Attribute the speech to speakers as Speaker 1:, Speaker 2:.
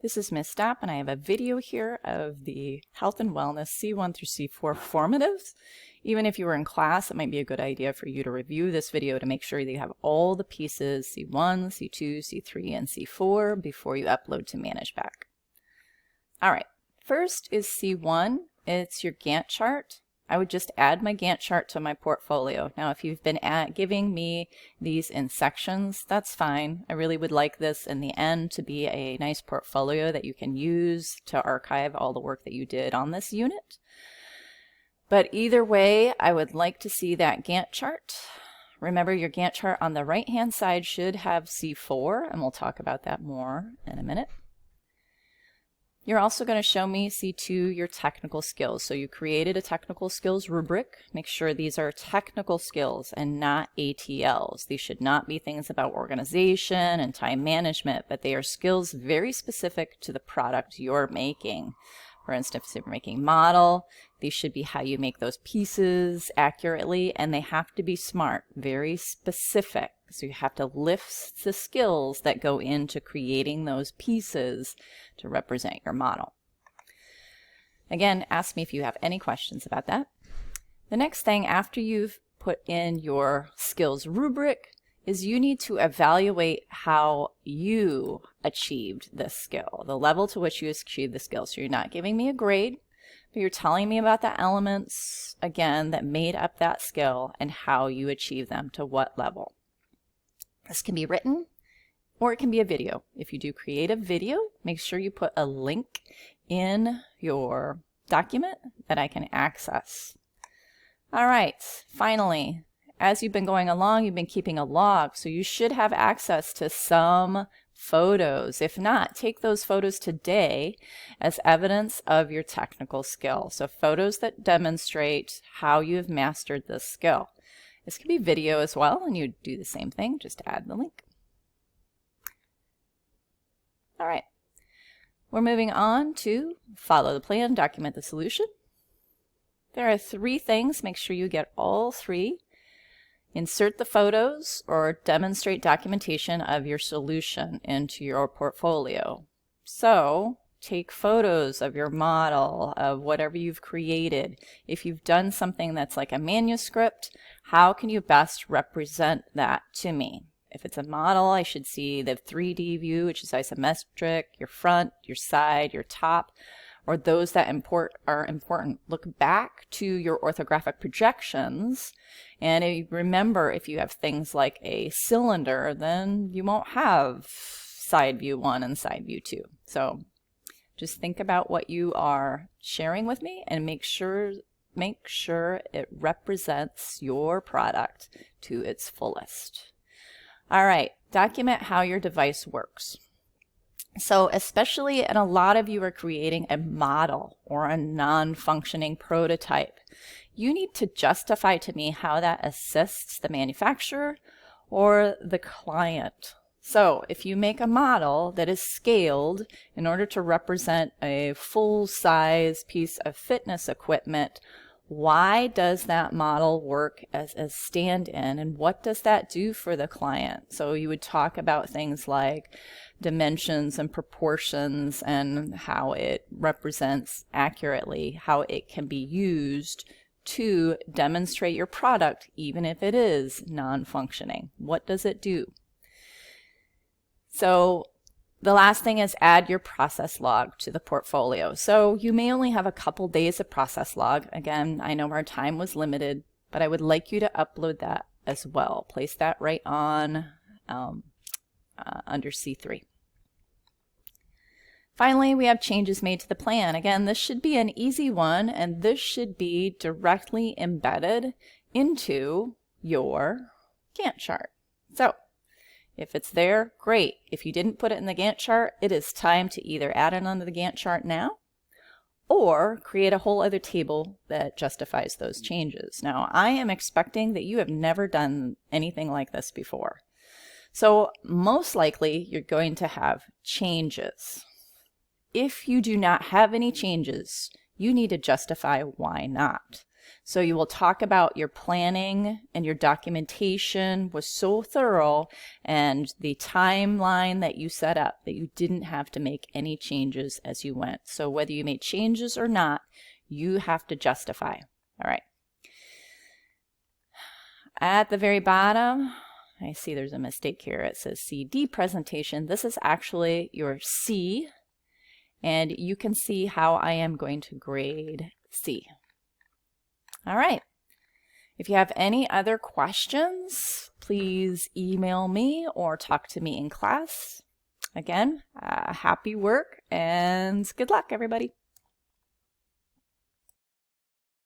Speaker 1: This is Ms. Stapp, and I have a video here of the Health and Wellness C1 through C4 formatives. Even if you were in class, it might be a good idea for you to review this video to make sure that you have all the pieces C1, C2, C3, and C4 before you upload to ManagePack. All right, first is C1. It's your Gantt chart. I would just add my Gantt chart to my portfolio. Now, if you've been giving me these in sections, that's fine. I really would like this in the end to be a nice portfolio that you can use to archive all the work that you did on this unit. But either way, I would like to see that Gantt chart. Remember, your Gantt chart on the right-hand side should have C4, and we'll talk about that more in a minute. You're also going to show me C2 your technical skills. So you created a technical skills rubric. Make sure these are technical skills and not ATLs. These should not be things about organization and time management, but they are skills very specific to the product you're making. For instance, if you're making model, these should be how you make those pieces accurately, and they have to be smart, very specific. So you have to lift the skills that go into creating those pieces to represent your model. Again, ask me if you have any questions about that. The next thing after you've put in your skills rubric is you need to evaluate how you achieved this skill, the level to which you achieved the skill. So you're not giving me a grade, but you're telling me about the elements, again, that made up that skill and how you achieve them, to what level. This can be written or it can be a video. If you do create a video, make sure you put a link in your document that I can access. All right, finally, as you've been going along, you've been keeping a log, so you should have access to some photos. If not, take those photos today as evidence of your technical skill. So photos that demonstrate how you've mastered this skill. This could be video as well, and you do the same thing, just add the link. All right, we're moving on to follow the plan, document the solution. There are 3 things, make sure you get all 3. Insert the photos or demonstrate documentation of your solution into your portfolio. So take photos of your model, of whatever you've created. If you've done something that's like a manuscript, how can you best represent that to me? If it's a model, I should see the 3D view, which is isometric, your front, your side, your top, or those that are important. Look back to your orthographic projections, and remember, if you have things like a cylinder, then you won't have side view 1 and side view 2. So just think about what you are sharing with me and make sure it represents your product to its fullest. All right, document how your device works. So especially, and a lot of you are creating a model or a non-functioning prototype, you need to justify to me how that assists the manufacturer or the client. So if you make a model that is scaled in order to represent a full-size piece of fitness equipment, why does that model work as a stand-in, and what does that do for the client? So you would talk about things like dimensions and proportions and how it represents accurately, how it can be used to demonstrate your product, even if it is non-functioning. What does it do? So the last thing is add your process log to the portfolio. So you may only have a couple days of process log. Again, I know our time was limited, but I would like you to upload that as well. Place that right on under C3. Finally, we have changes made to the plan. Again, this should be an easy one, and this should be directly embedded into your Gantt chart. So if it's there, great. If you didn't put it in the Gantt chart, it is time to either add it onto the Gantt chart now or create a whole other table that justifies those changes. Now, I am expecting that you have never done anything like this before. So most likely, you're going to have changes. If you do not have any changes, you need to justify why not. So you will talk about your planning and your documentation was so thorough and the timeline that you set up that you didn't have to make any changes as you went. So whether you made changes or not, you have to justify. All right. At the very bottom, I see there's a mistake here. It says CD presentation. This is actually your C, and you can see how I am going to grade C. All right. If you have any other questions, please email me or talk to me in class. Again, happy work and good luck, everybody.